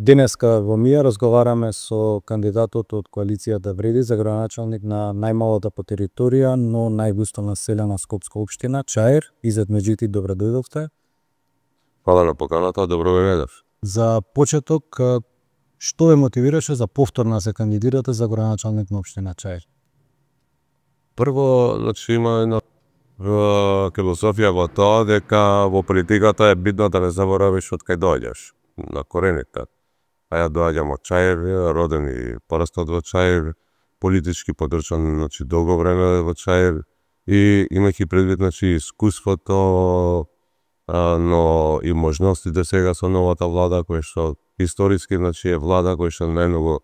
Денеска во МИА разговараме со кандидатот од коалицијата Вреди за градоначалник на најмалата по територија, но најгусто населена скопска општина, Чаир. Изет Меджити, добро дојдовте. Фала на поканата, добро ве видов. За почеток, што ве мотивираше за повторно да се кандидирате за градоначалник на општина Чаир? Прво, значи има една философија во тоа дека во политиката е битно да не заборавиш од кај доаѓаш, на корените. А ја доаѓам од Чаир, роден и пораснат во Чаир, политички подрчан, значи долго време во Чаир и имајќи предвид значи искуството, но и можностите сега со новата влада која што историски значи е влада која што најмногу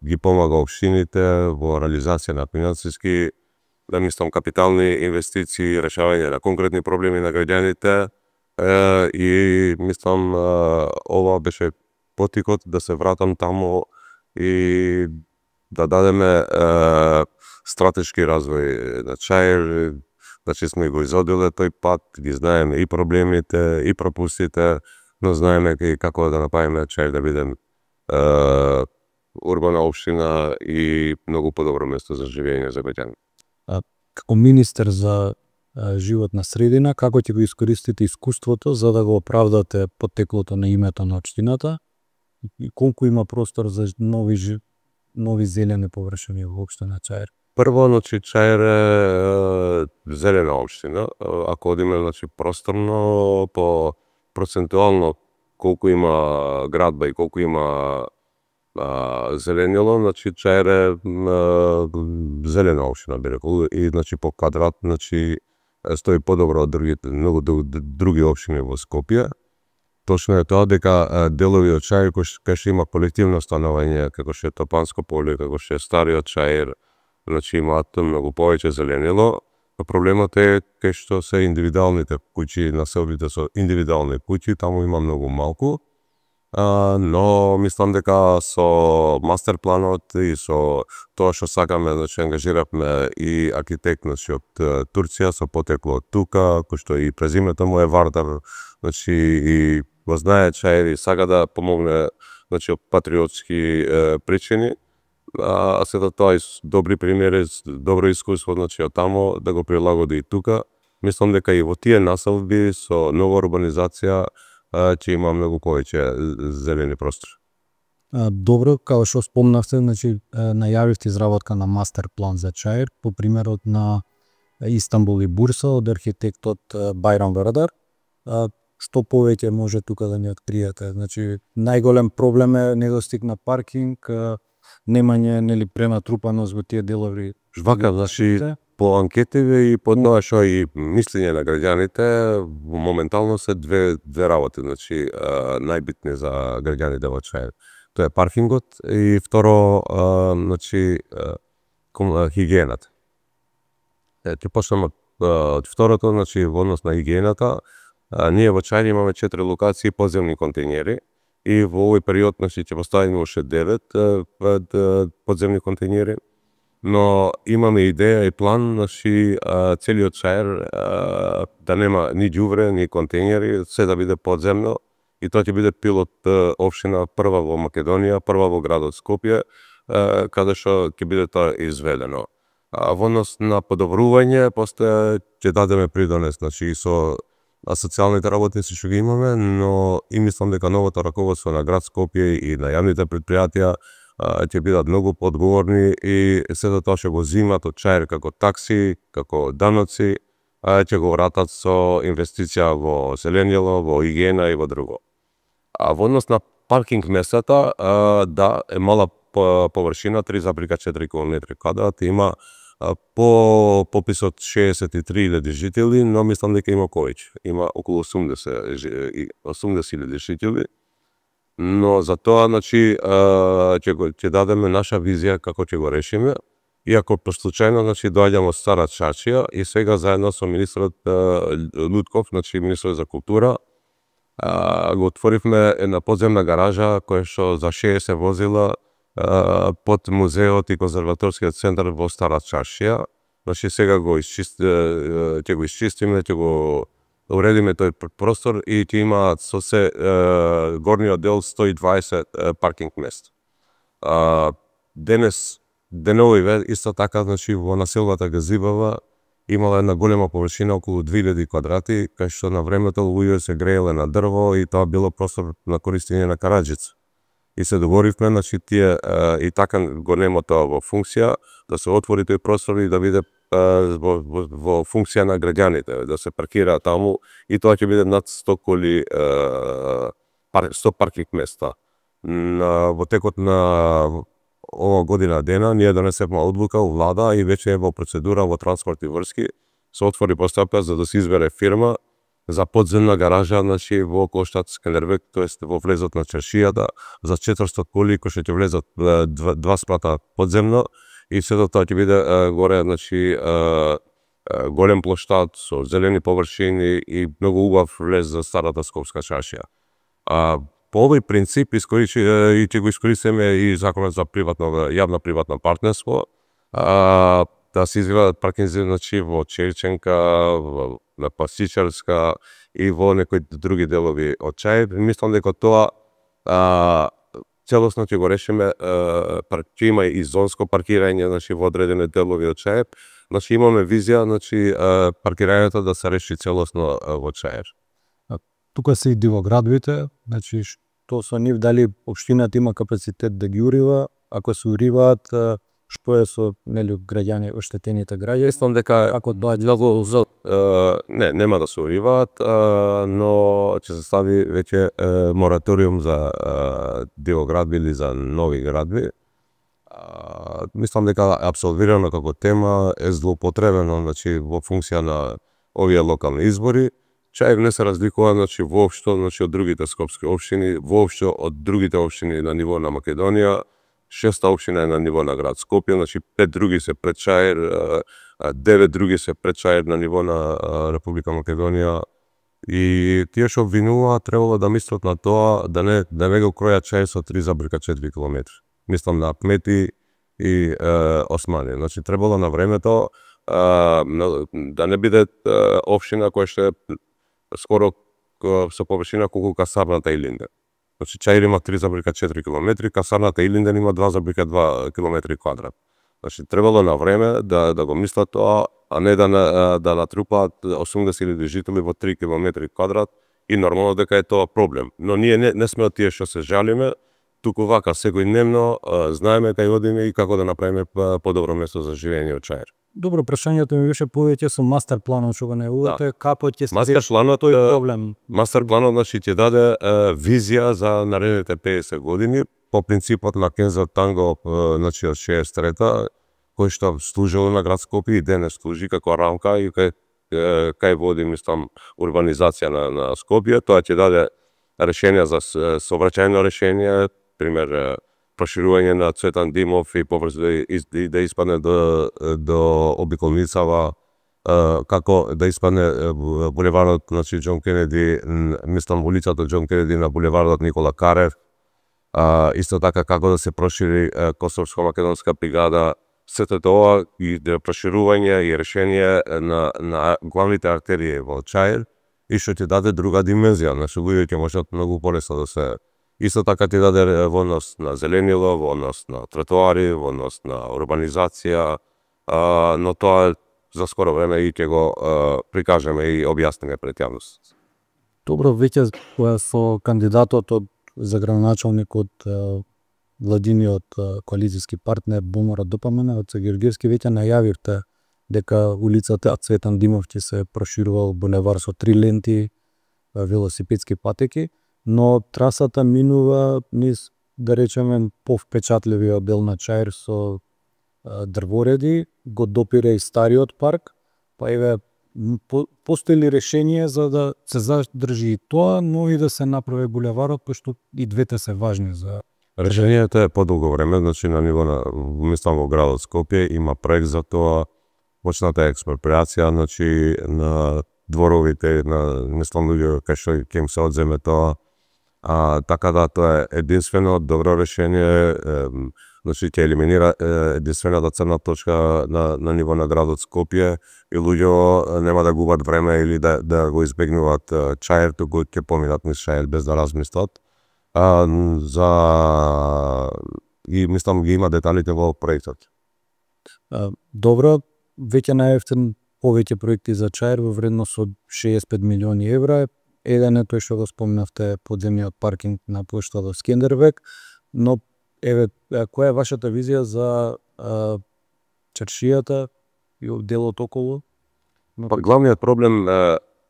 ги помага општините во реализација на финансиски, да мислам капитални инвестиции, решавање на конкретни проблеми на граѓаните и мислам ова беше потикот да се вратам таму и да дадеме стратешки развој на Чаир. Значи сме го изодиле тој пат, ги знаеме и проблемите и пропустите, но знаеме и како да направиме Чаир да биде урбана општина и многу подобро место за живење за граѓани. Како министер за животна средина, како ќе го искористите искуството за да го оправдате поттеклото на името на општината и колку има простор за нови зелени површини во општина Чаир? Прво, значи Чаир е зелена општина. Ако одиме значи просторно по процентуално колку има градба и колку има зеленило, значи Чаир е зелена општина би рекол и значи по квадрат значи стои подобро од другите многу други општини во Скопје. Точно е тоа дека делови од Чаир кои што има колективно станување, како што е Топанско поле, како што е Стариот Чаир, значи имаат многу повеќе зеленило. Проблемот е кај што се индивидуалните куќи, населбите со индивидуални куќи, таму има многу малку. Но мислам дека со мастер планот и со тоа што сакаме, значи ангажиравме и архитект значи од Турција со потекло од тука, кој што и презимето му е Вардар, значи и го знае Чаир и сака да помогне значи од патриотски причини. А сето тоа и добри примери, добро искуство значи од таму да го прилагоди и тука. Мислам дека и во тие населби со нова урбанизација ќе има многу повеќе зелени простори. Добро, како што спомнавте, значи најавивте изработка на мастер план за Чаир по примерот на Истанбул и Бурса од архитектот Байрам Вардар. Што повеќе може тука да ни откриете? Значи најголем проблем е недостиг на паркинг, немање нели пренатрупаност во тие делови. Вака, значи по анкетите и по тоа што и мислење на граѓаните, моментално се две работи, значи најбитни за граѓаните во Чаир. Тоа е паркингот и второ значи хигиената. Ќе почнеме од второто, значи во однос на хигиената. Ние во Чаир имаме 4 локации подземни контејнери и во овој период значи ќе поставиме уште 9 подземни контејнери. Но имаме идеја и план, значи целиот Чаир да нема ни ѓубре, ни контејнери, се да биде подземно и тоа ќе биде пилот општина прва во Македонија, прва во градот Скопје, каде што ќе биде тоа изведено. Во однос на подобрување, после ќе дадеме придонес, значи и со социјалните работници што ги имаме, но и мислам дека новото раководство на град Скопје и на јавните предпријатија ќе бидат многу поодговорни и сето тоа што го земат од Чаир како такси, како даноци, ќе го вратат со инвестиција во зеленило, во хигиена и во друго. А во однос на паркинг местата, да, е мала површина, 3,4 km2, има по пописот 63.000 жители, но мислам дека има повеќе. Има околу 80.000 жители. Но за тоа, значи, ќе дадеме наша визија како ќе го решиме. Иако по случајно, значи, доаѓам од Стара Чаршија и сега заедно со министрот Лутков, значи министрот за култура, го отворивме една подземна гаража која што за 60 возила под музеот и конзерваторскиот центар во Стара Чаршија. Значи сега ќе го изчистиме, ќе го уредиме тој простор и ќе имаат со се горниот дел 120 паркинг места. Деновиве исто така, значи во населбата Газибава имала една голема површина, околу 2000 квадрати, кај што на времето луѓе се грееле на дрво и тоа било простор на користење на караџица. И се договоривме, значи тие и така го нема тоа во функција, да се отвори тој простор и да биде во функција на граѓаните, да се паркираат таму и тоа ќе биде над 100 коли, 100 паркинг места. Во текот на ова година дена ние донесевме одлука у влада и веќе е во процедура во транспорт и врски, се отвори постапка за да се избере фирма за подземна гаража, значи во Коштац Скандербек, тоест во влезот на чаршијата, за 400 коли кои ќе влезат 2 спрата подземно и сето тоа ќе биде горе, значи голем плоштад со зелени површини и многу убав влез за старата Скопска чаршија. По овој принцип и ќе го искористиме и законот за јавно-приватно партнерство, да се изградат паркинзи, значи во Черченка, на Пасичарска и во некои други делови од Чаир. Мислам дека тоа целосно ќе го решиме, ќе има и зонско паркирање, значи во одредени делови од Чаир. Значи имаме визија, значи паркирањето да се реши целосно во Чаир. Тука се и дивоградбите, значи што со нив, дали општината има капацитет да ги урива, ако се уриваат, што е со граѓани, оштетените граѓани? Мислам дека ако доаѓа нема да се уриваат, но ќе се стави веќе мораториум за дивоградби или за нови градби. Мислам дека апсолвирано како тема е злоупотребено, значи во функција на овие локални избори. Чаир не се разликува, значи воопшто, значи од другите скопски општини, воопшто од другите општини на ниво на Македонија. 6 општина е на ниво на град Скопје, значи 5 други се пред Чаир, 9 други се пред Чаир на ниво на Република Македонија. И тие што обвинуваат требало да мислат на тоа да не го кројат Чаир со 3,4 км. Мислам на Ахмети и Османи. Значи требало на времето да не биде општина која што е скоро со површина колку касарната Илинден. Значи Чаир има 3,4 км, касарната Илинден има 2,2 км квадрат. Значи требало на време да го мислат тоа, а не да натрупаат 80.000 жители во 3 км квадрат и нормално дека е тоа проблем. Но ние не сме од тие што се жалиме, туку вака секојдневно знаеме кај одиме и како да направиме подобро место за живење од Чаир. Добро, прашањето ми беше повеќе со мастер планот што го најавувате, како ќе се мастер планот тој проблем? Мастер планот значи ќе даде визија за наредните 50 години по принципот на Кенза Танго, значи од 63-та, кој што служило на град Скопје и денес служи како рамка и кај води, мислам, урбанизација на Скопје. Тоа ќе даде решенија за сообраќајно решение, пример проширување на Цветан Димов и да испадне до обиколницава, како да испадне булеварот, значи Џон Кенеди, мислам улицата Џон Кенеди на булеварот Никола Карев, исто така како да се прошири Косовско-македонска бригада. Сето тоа и проширување и решение на главните артерии во Чаир и што ќе даде друга димензија, значи луѓето ќе можат многу полесно да се. Исто така ти даде водност на зеленило, водност на тротоари, водност на урбанизација, но тоа за скоро време и ќе го прикажеме и објасниме пред јавност. Добро, веќе со кандидатот за градоначалник од владиниот коалицијски партнер БУМР ДПМН од Георгиевски, веќе најавивте дека улицата Цветан Димов ќе се проширува булевар со 3 ленти, велосипедски патеки, но трасата минува низ, да речеме, повпечатливиот дел на Чаир со дрвореди, го допира и стариот парк, па еве постои ли решение за да се задржи и тоа, но и да се направи булеварот, пошто и двете се важни за. Решението е подолго време, значи на ниво на, мислам, во градот Скопје има проект за тоа, почната експроприација, значи на дворовите, на мислам луѓе кај што ќе им се одземе тоа. Така да тоа е единствено добро решение. Значи ќе елиминира единствената црна точка на ниво на градот Скопје и луѓето нема да губат време или да го избегнуваат Чаир, туку ќе поминат низ Чаир без да размислат. И мислам ги има деталите во проектот. Добро, веќе најавте повеќе проекти за Чаир во вредност од 65 милиони евра. Еден е тој што го спомнавте, подземниот паркинг на плоштадот Скендербек, но која е вашата визија за чаршијата и делот околу? Главниот проблем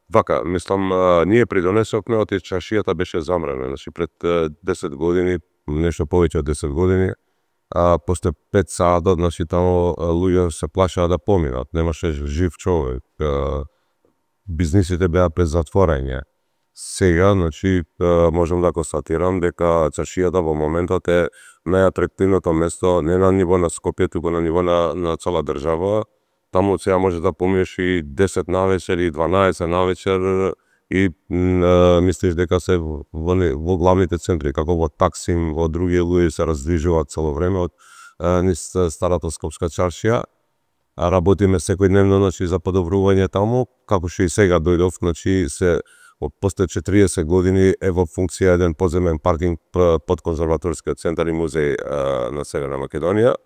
вака, мислам, ние придонесовме од чаршијата беше замрена, значи пред 10 години, нешто повеќе од 10 години, после 5 сата, значи таму луѓе се плашаа да поминат, немаше жив човек, бизнисите беа пред затворање. Сега, значи, можам да констатирам дека чаршијата во моментот е најатрактивното место не на ниво на Скопје, туку на ниво на цела држава. Таму сега може да поминеш и 10 навечер и 12 навечер и мислиш дека се во главните центри, како во Таксим, во други луѓе се раздвижуваат цело време од низ старата скопска чаршија. Работиме секојдневно, значи, за подобрување таму, како што и сега дојдов, значи после 40 години е во функција еден подземен паркинг под конзерваторскиот центар и музеј на Северна Македонија.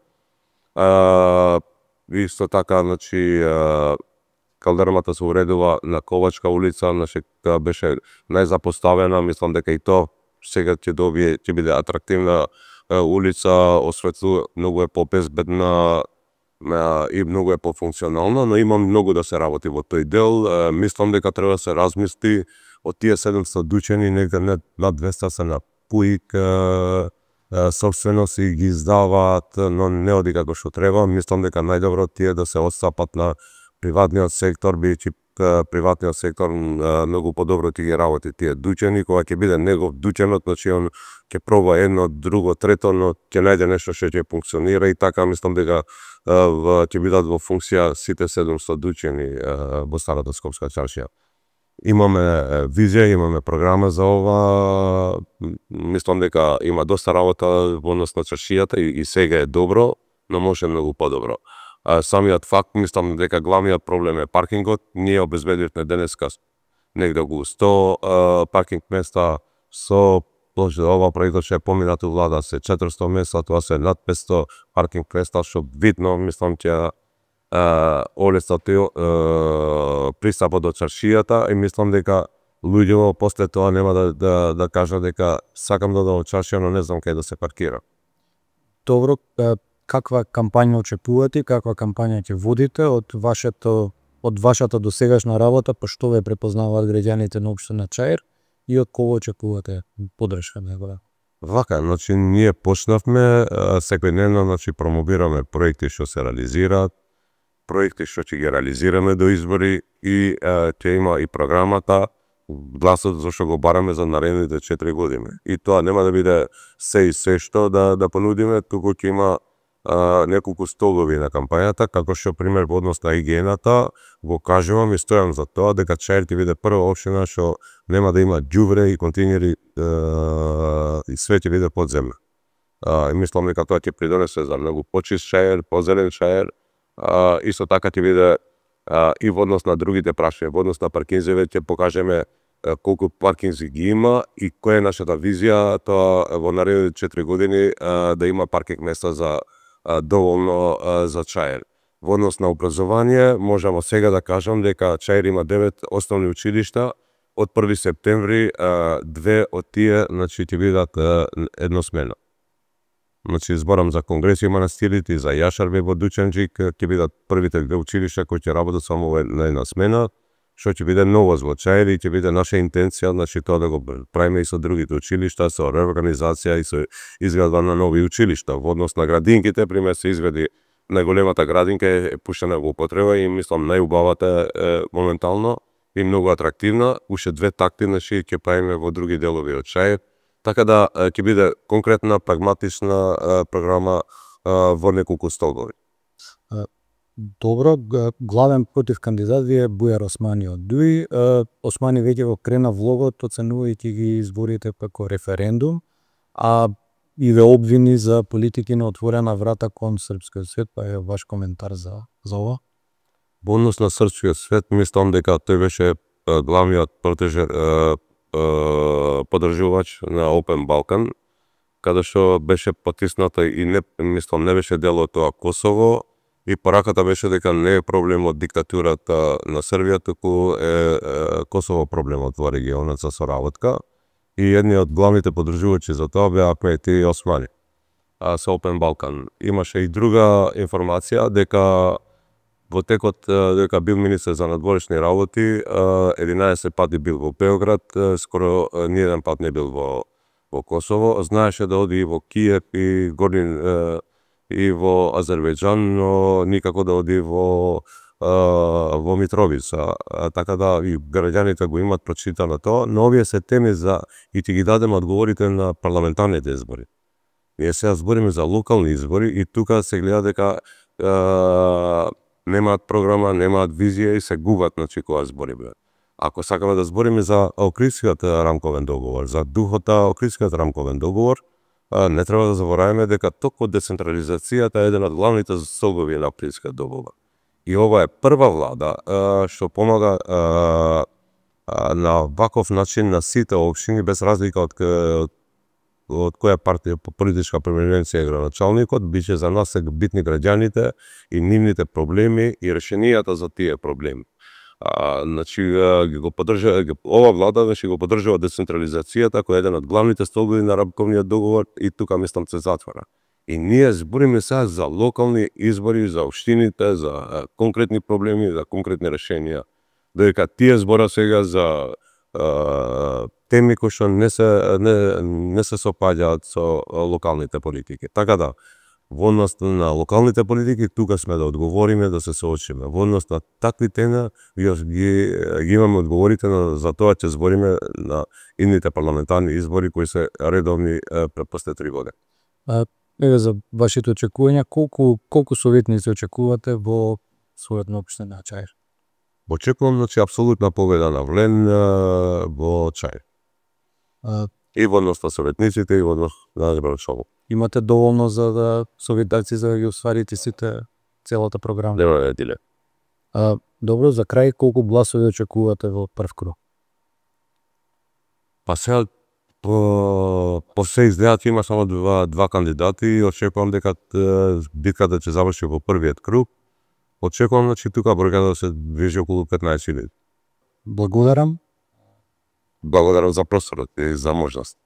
Исто така, значи, калдермата се уредува на Ковачка улица, значи, беше најзапоставена, мислам дека и тоа сега ќе биде атрактивна улица, осветлува, многу е побезбедна и многу е пофункционална, но има многу да се работи во тој дел. Мислам дека треба да се размисли од тие 700 дучени, негде над 200 се на ПУИК собственост и ги издаваат, но не оди како што треба. Мислам дека најдобро тие да се отстапат на приватниот сектор, бидејќи приватниот сектор многу подобро ќе ги работи тие дучени, кога ќе биде негов дученот, значи он ќе проба едно, друго, трето, но ќе најде нешто што ќе функционира и така мислам дека ќе бидат во функција сите 700 дучени во старата скопска чаршија. Имаме визија, имаме програма за ова, мислам дека има доста работа во однос на чаршијата и сега е добро, но може многу подобро. Самиот факт, мислам дека главниот проблем е паркингот. Ние обезбедивме денеска негде околу 100 паркинг места со ова проектот што е поминато влада се 400 места, тоа се над 500 паркинг места, што видно, мислам, ќе олеснати пристапот до чаршијата и мислам дека луѓето после тоа нема да кажат дека сакам да одам во чаршија, но не знам кај да се паркира. Добро, каква кампања очекувате, каква кампања ќе водите од вашата досегашна работа, па што ве препознаваат граѓаните на општина Чаир и од кого очекувате поддршка негова? Вака, значи ние почнавме секојдневно, значи промовираме проекти што се реализираат, проекти што ќе ги реализираме до избори и ќе има и програмата, гласот зашто го бараме за наредните 4 години. И тоа нема да биде се и се што да понудиме, туку ќе има неколку столови на кампањата, како што пример во однос на игиената, го кажувам и стојам за тоа дека Чаир ќе биде прва општина што нема да има ѓубре и континери и све ќе биде подземно. И мислам дека тоа ќе придонесе за многу почист Чаир, позелен Чаир. Исто така ќе биде и во однос на другите прашања, во однос на паркинзиве ќе покажеме колку паркинзи ги има и која е нашата визија тоа во наредните 4 години да има паркинг места за доволно за Чаир. Во однос на образование, можеме сега да кажам дека Чаир има 9 основни училишта. Од 1 септември 2 од тие, значи, ќе бидат едносмено. Значи, зборам за Конгреси манастирите и за Јашарбе во Дучанџик, ќе бидат првите 2 училишта кои ќе работат само на една смена, што ќе биде новост во Чаир и ќе биде наша интенција, значи, тоа да го правиме и со другите училишта, со реорганизација и со изградба на нови училишта. Во однос на градинките, пример се изведи најголемата градинка е пуштена во употреба и мислам најубавата е моментално и многу атрактивна. Уште 2 такти, значи, ќе правиме во други делови од Чаир. Така да ќе биде конкретна, прагматична програма во неколку столбови. Добро, главен против кандидат ви е Бујар Османи од ДУИ. Османи веќе го крена влогот, оценувајќи ги изборите како референдум, а и ве обвини за политики на отворена врата кон српскиот свет, па е ваш коментар за ова? Во однос на српскиот свет, мислам дека тој беше главниот поддржувач на Open Balkan, каде што беше потисната и не беше дел од тоа Косово, и пораката беше дека не е проблемот диктатурата на Србија, туку е Косово проблемот во регионот за соработка. И едниот од главните поддржувачи за тоа беа Ахмети Османи со Open Balkan. Имаше и друга информација дека во текот дека бил министер за надворешни работи, 11 пати бил во Београд, скоро ниеден пат не бил во Косово. Знаеше да оди и во Киев и и во Азербејџан, но никако да оди во Митровица. Така да и граѓаните го имат прочитано тоа, но овие се теми за и ти ги дадем одговорите на парламентарните избори. Ние сега збориме за локални избори и тука се гледа дека немаат програма, немаат визија и се губат, кога збориме. Ако сакаме да збориме за Охридскиот рамковен договор, за духот на Охридскиот рамковен договор, не треба да забораваме дека токму децентрализацијата е еден од главните столбови на Охридскиот договор. И ова е прва влада што помага на ваков начин на сите општини, без разлика од која партија по политичка преминенција е градоначалникот, бише за нас битни граѓаните и нивните проблеми и решенијата за тие проблеми. Го поддржува ова влада, го поддржува децентрализацијата, која е еден од главните столбови на рамковниот договор, и тука мислам се затвора. И ние збориме сега за локални избори, за општините, за конкретни проблеми, за конкретни решенија. Додека тие збора сега за теми кои што не се сопаѓаат со локалните политики. Така да, во однос на локалните политики, тука сме да одговориме, да се соочиме. Во однос на такви теми, ги имаме одговорите за тоа ќе збориме на идните парламентарни избори кои се редовни после 3 години. Еве за вашите очекувања, колку советници очекувате во својот општина Чаир? Очекувам, апсолутна победа на Влен во Чаир. И во однос на советниците, и во однос на градоначалникот. Имате доволно за да советници за да ги остварите сите целата програма? Нема да диле. Добро, за крај, колку гласови очекувате во прв круг? Па сега по се изгледа има само два кандидати и очекувам дека битката ќе заврши во првиот круг. Очекувам тука бројката да се движи околу 15.000. Благодарам. Благодарам за просторот и за можност.